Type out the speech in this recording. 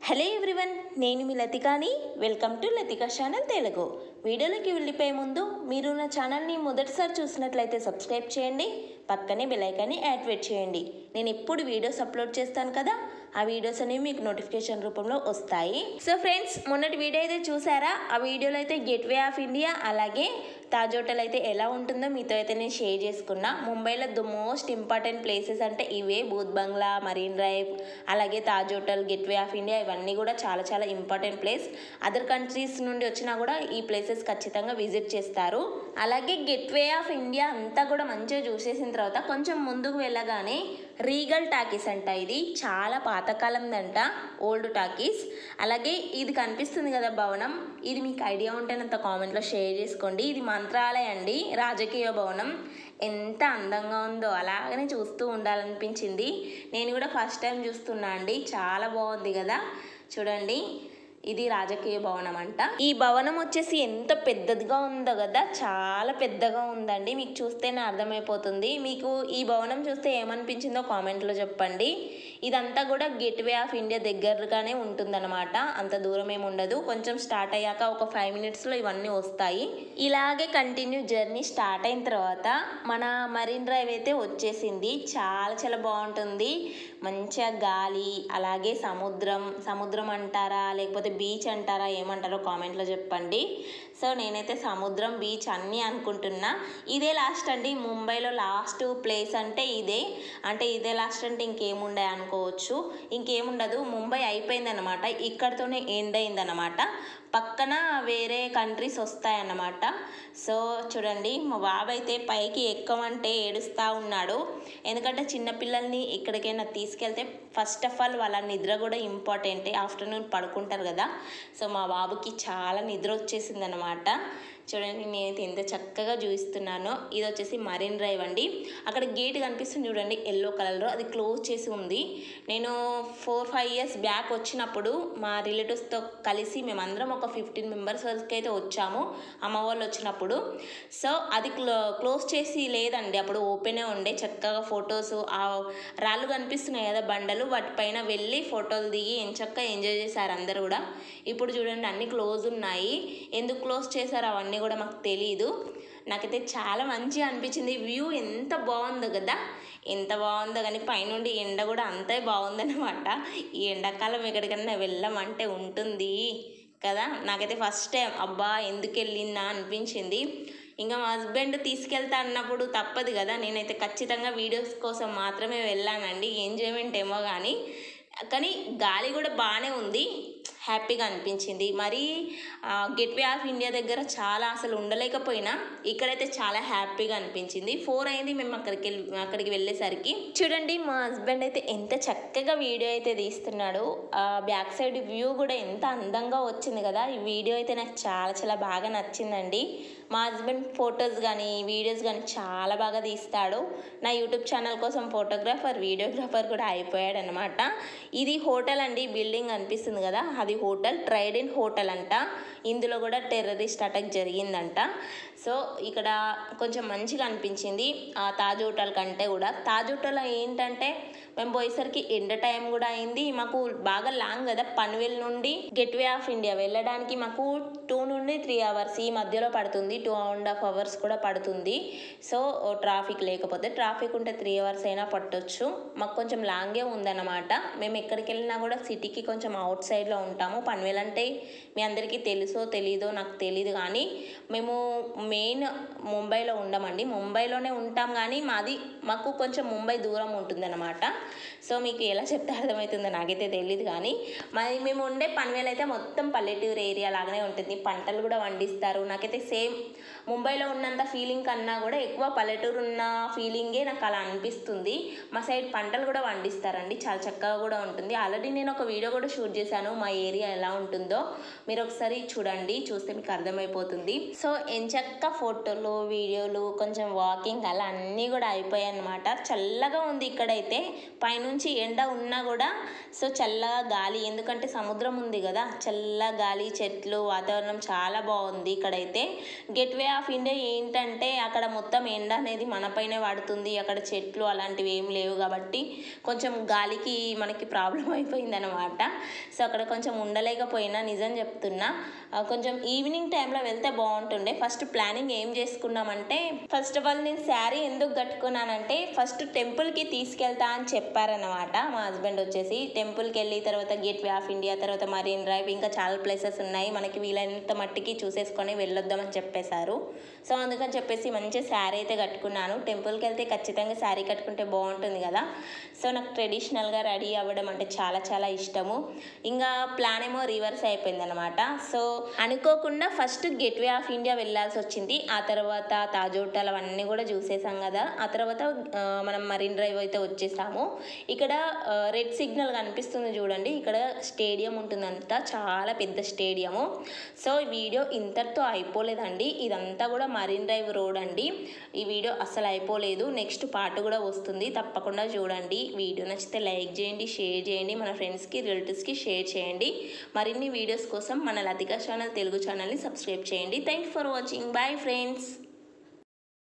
Hello everyone, నేను మీ లతికాని. Welcome to Latika channel Telugu. వీడియోలోకి వెళ్ళిపోయే ముందు మీరు నా ఛానల్ని మొదటిసారి చూసినట్లయితే సబ్స్క్రైబ్ చేయండి, పక్కనే బెల్ ఐకాన్ని యాక్టివేట్ చేయండి. నేను ఎప్పుడు వీడియోస్ అప్లోడ్ చేస్తాను కదా, ఆ వీడియోస్ అనేవి మీకు నోటిఫికేషన్ రూపంలో వస్తాయి. సో ఫ్రెండ్స్, మొన్నటి వీడియో అయితే చూసారా? ఆ వీడియోలో అయితే గేట్వే ఆఫ్ ఇండియా అలాగే తాజ్ హోటల్ అయితే ఎలా ఉంటుందో మీతో అయితే నేను షేర్ చేసుకున్నా. ముంబైలో ద మోస్ట్ ఇంపార్టెంట్ ప్లేసెస్ అంటే ఇవే: బూత్ బంగ్లా, మరీన్ డ్రైవ్, అలాగే Taj hotel, gateway of India. ఇవన్నీ కూడా చాలా చాలా ఇంపార్టెంట్ ప్లేస్. అదర్ కంట్రీస్ నుండి వచ్చినా కూడా ఈ ప్లేసెస్ ఖచ్చితంగా విజిట్ చేస్తారు. అలాగే గేట్వే ఆఫ్ ఇండియా అంతా కూడా మంచిగా చూసేసిన తర్వాత కొంచెం ముందుకు వెళ్ళగానే రీగల్ టాకీస్ అంట. ఇది చాలా పాతకాలందంట, ఓల్డ్ టాకీస్. అలాగే ఇది కనిపిస్తుంది కదా భవనం, ఇది మీకు ఐడియా ఉంటే నాతో కామెంట్లో షేర్ చేసుకోండి. ఇది మంత్రాలయ అండి, రాజకీయ భవనం. ఎంత అందంగా ఉందో, అలాగనే చూస్తూ ఉండాలనిపించింది. నేను కూడా ఫస్ట్ టైం చూస్తున్నా అండి, చాలా బాగుంది కదా. చూడండి, ఇది రాజకీయ భవనం అంట. ఈ భవనం వచ్చేసి ఎంత పెద్దదిగా ఉందో కదా, చాలా పెద్దగా ఉందండి. మీకు చూస్తేనే అర్థమైపోతుంది. మీకు ఈ భవనం చూస్తే ఏమనిపించిందో కామెంట్లో చెప్పండి. ఇదంతా కూడా గేట్వే ఆఫ్ ఇండియా దగ్గరగానే ఉంటుందన్నమాట, అంత దూరం ఏమి ఉండదు. కొంచెం స్టార్ట్ అయ్యాక ఒక 5 మినిట్స్లో ఇవన్నీ వస్తాయి. ఇలాగే కంటిన్యూ జర్నీ స్టార్ట్ అయిన తర్వాత మన మరీన్ డ్రైవ్ అయితే వచ్చేసింది. చాలా చాలా బాగుంటుంది, మంచిగా గాలి, అలాగే సముద్రం అంటారా లేకపోతే బీచ్ అంటారా, ఏమంటారో కామెంట్లో చెప్పండి. సో నేనైతే సముద్రం, బీచ్ అన్నీ అనుకుంటున్నా. ఇదే లాస్ట్ అండి, ముంబైలో లాస్ట్ ప్లేస్ అంటే ఇదే. అంటే ఇదే లాస్ట్ అంటే ఇంకేముండే అనుకోవచ్చు, ఇంకేముండదు. ముంబై అయిపోయిందనమాట, ఇక్కడితోనే ఎండ్ అయిందనమాట. పక్కన వేరే కంట్రీస్ వస్తాయన్నమాట. సో చూడండి, మా బాబు అయితే పైకి ఎక్కమంటే ఏడుస్తూ ఉన్నాడు. ఎందుకంటే చిన్నపిల్లల్ని ఎక్కడికైనా తీసుకెళ్తే ఫస్ట్ ఆఫ్ ఆల్ వాళ్ళ నిద్ర కూడా ఇంపార్టెంటే. ఆఫ్టర్నూన్ పడుకుంటారు కదా, సో మా బాబుకి చాలా నిద్ర వచ్చేసింది అనమాట. చూడండి, నేనైతే ఎంత చక్కగా చూపిస్తున్నానో. ఇది వచ్చేసి మరీన్ డ్రైవ్ అండి. అక్కడ గేట్ కనిపిస్తుంది చూడండి, ఎల్లో కలర్లో, అది క్లోజ్ చేసి ఉంది. నేను 4-5 ఇయర్స్ బ్యాక్ వచ్చినప్పుడు మా రిలేటివ్స్తో కలిసి మేమందరం ఒక 15 మెంబర్స్ వరకు అయితే వచ్చాము, అమ్మ వాళ్ళు వచ్చినప్పుడు. సో అది క్లోజ్ చేసి లేదండి, అప్పుడు ఓపెనే ఉండే. చక్కగా ఫొటోస్, ఆ రాళ్ళు కనిపిస్తున్నాయి కదా బండలు, వాటిపైన వెళ్ళి ఫోటోలు దిగి ఎంచక్కగా ఎంజాయ్ చేశారు అందరు కూడా. ఇప్పుడు చూడండి, అన్నీ క్లోజ్ ఉన్నాయి. ఎందుకు క్లోజ్ చేశారు అవన్నీ కూడా మాకు తెలీదు. నాకైతే చాలా మంచిగా అనిపించింది. వ్యూ ఎంత బాగుందో కదా, ఎంత బాగుందో. కానీ పైనుండి ఎండ కూడా అంతే బాగుందన్నమాట. ఈ ఎండాకాలం ఎక్కడికైనా వెళ్ళమంటే ఉంటుంది కదా. నాకైతే ఫస్ట్ టైం అబ్బా ఎందుకు వెళ్ళిందా అనిపించింది. ఇంకా మా హస్బెండ్ తీసుకెళ్తా అన్నప్పుడు తప్పదు కదా, నేనైతే ఖచ్చితంగా వీడియోస్ కోసం మాత్రమే వెళ్ళానండి. ఎంజాయ్మెంట్ ఏమో కానీ గాలి కూడా బాగానే ఉంది, హ్యాపీగా అనిపించింది. మరి గేట్వే ఆఫ్ ఇండియా దగ్గర చాలా అసలు ఉండలేకపోయినా, ఇక్కడైతే చాలా హ్యాపీగా అనిపించింది. 4 అయింది మేము అక్కడికి వెళ్ళేసరికి. చూడండి, మా హస్బెండ్ అయితే ఎంత చక్కగా వీడియో అయితే తీస్తున్నాడు. బ్యాక్ సైడ్ వ్యూ కూడా ఎంత అందంగా వచ్చింది కదా. ఈ వీడియో అయితే నాకు చాలా చాలా బాగా నచ్చిందండి. మా హస్బెండ్ ఫొటోస్ కానీ వీడియోస్ కానీ చాలా బాగా తీస్తాడు. నా యూట్యూబ్ ఛానల్ కోసం ఫోటోగ్రాఫర్, వీడియోగ్రాఫర్ కూడా అయిపోయాడు అనమాట. ఇది హోటల్ అండి, బిల్డింగ్ అనిపిస్తుంది కదా, అది హోటల్, ట్రైడెంట్ హోటల్ అంట. ఇందులో కూడా టెర్రరిస్ట్ అటాక్ జరిగిందంట. సో ఇక్కడ కొంచెం మంచిగా అనిపించింది ఆ తాజ్ హోటల్ కంటే కూడా. తాజ్ హోటల్ ఏంటంటే మేము పోయేసరికి ఎండ టైం కూడా అయింది. మాకు బాగా లాంగ్ కదా, పన్వేల్ నుండి గేట్వే ఆఫ్ ఇండియా వెళ్ళడానికి మాకు 2 నుండి 3 అవర్స్ ఈ మధ్యలో పడుతుంది. 2.5 అవర్స్ కూడా పడుతుంది. సో ట్రాఫిక్ లేకపోతే, ట్రాఫిక్ ఉంటే 3 అవర్స్ అయినా పట్టొచ్చు. మాకు కొంచెం లాంగే ఉందన్నమాట. మేము ఎక్కడికి వెళ్ళినా కూడా సిటీకి కొంచెం అవుట్ సైడ్లో ఉంటాము. పన్వేల్ అంటే మీ అందరికీ తెలుసో తెలీదో నాకు తెలీదు, కానీ మేము మెయిన్ ముంబైలో ఉండమండి. ముంబైలోనే ఉంటాం కానీ మాకు కొంచెం ముంబై దూరం ఉంటుందన్నమాట. సో మీకు ఎలా చెప్తే అర్థమవుతుందో నాకైతే తెలియదు, కానీ మేము ఉండే పన్వేల్ అయితే మొత్తం పల్లెటూరు ఏరియా లాగానే ఉంటుంది. పంటలు కూడా పండిస్తారు. నాకైతే సేమ్ ముంబైలో ఉన్నంత ఫీలింగ్ కన్నా కూడా ఎక్కువ పల్లెటూరు ఉన్న ఫీలింగే నాకు అలా అనిపిస్తుంది. మా సైడ్ పంటలు కూడా పండిస్తారండి, చాలా చక్కగా కూడా ఉంటుంది. ఆల్రెడీ నేను ఒక వీడియో కూడా షూట్ చేశాను, మా ఏరియా ఎలా ఉంటుందో మీరు ఒకసారి చూడండి. చూడండి, చూస్తే మీకు అర్థమైపోతుంది. సో ఎంచక్క ఫోటోలు, వీడియోలు, కొంచెం వాకింగ్ అలా అన్నీ కూడా అయిపోయాయి అన్నమాట. చల్లగా ఉంది ఇక్కడైతే, పైనుంచి ఎండ ఉన్నా కూడా సో చల్లగా గాలి, ఎందుకంటే సముద్రం ఉంది కదా, చల్ల గాలి, చెట్లు, వాతావరణం చాలా బాగుంది ఇక్కడైతే. గేట్వే ఆఫ్ ఇండియా ఏంటంటే అక్కడ మొత్తం ఎండ అనేది మనపైనే పడుతుంది, అక్కడ చెట్లు అలాంటివి ఏం లేవు కాబట్టి కొంచెం గాలికి మనకి ప్రాబ్లం అయిపోయింది అనమాట. సో అక్కడ కొంచెం ఉండలేకపోయినా, నిజం చెప్తున్నా. కొంచెం ఈవినింగ్ టైంలో వెళ్తే బాగుంటుండే. ఫస్ట్ ప్లానింగ్ ఏం చేసుకున్నామంటే, ఫస్ట్ ఆఫ్ ఆల్ నేను శారీ ఎందుకు కట్టుకున్నానంటే ఫస్ట్ టెంపుల్కి తీసుకెళ్తా అని చెప్పారనమాట మా హస్బెండ్ వచ్చేసి. టెంపుల్కి వెళ్ళి తర్వాత గేట్వే ఆఫ్ ఇండియా, తర్వాత మరీన్ డ్రైవ్, ఇంకా చాలా ప్లేసెస్ ఉన్నాయి, మనకి వీలైనంత మట్టికి చూసేసుకొని వెళ్ళొద్దామని చెప్పేశారు. సో అందుకని చెప్పేసి మంచి శారీ అయితే కట్టుకున్నాను. టెంపుల్కి వెళ్తే ఖచ్చితంగా శారీ కట్టుకుంటే బాగుంటుంది కదా. సో నాకు ట్రెడిషనల్గా రెడీ అవ్వడం అంటే చాలా చాలా ఇష్టము. ఇంకా ప్లాన్ ఏమో రివర్స్ అయిపోయింది అనమాట. సో అనుకోకుండా ఫస్ట్ గేట్వే ఆఫ్ ఇండియా వెళ్ళాల్సి వచ్చింది. ఆ తర్వాత తాజ్ హోటల్ అవన్నీ కూడా చూసేసాం కదా. ఆ తర్వాత మనం మరీన్ డ్రైవ్ అయితే వచ్చేసాము. ఇక్కడ రెడ్ సిగ్నల్ కనిపిస్తుంది చూడండి, ఇక్కడ స్టేడియం ఉంటుందంట, చాలా పెద్ద స్టేడియము. సో ఈ వీడియో ఇంతటితో అయిపోలేదండి, ఇదంతా కూడా మరీన్ డ్రైవ్ రోడ్ అండి. ఈ వీడియో అస్సలు అయిపోలేదు, నెక్స్ట్ పార్ట్ కూడా వస్తుంది, తప్పకుండా చూడండి. వీడియో నచ్చితే లైక్ చేయండి, షేర్ చేయండి, మన ఫ్రెండ్స్కి, రిలేటివ్స్కి షేర్ చేయండి. మరిన్ని వీడియోస్ కోసం మన లతికా ఛానల్ తెలుగు ఛానల్ని సబ్స్క్రైబ్ చేయండి. Thank you for watching. Bye friends.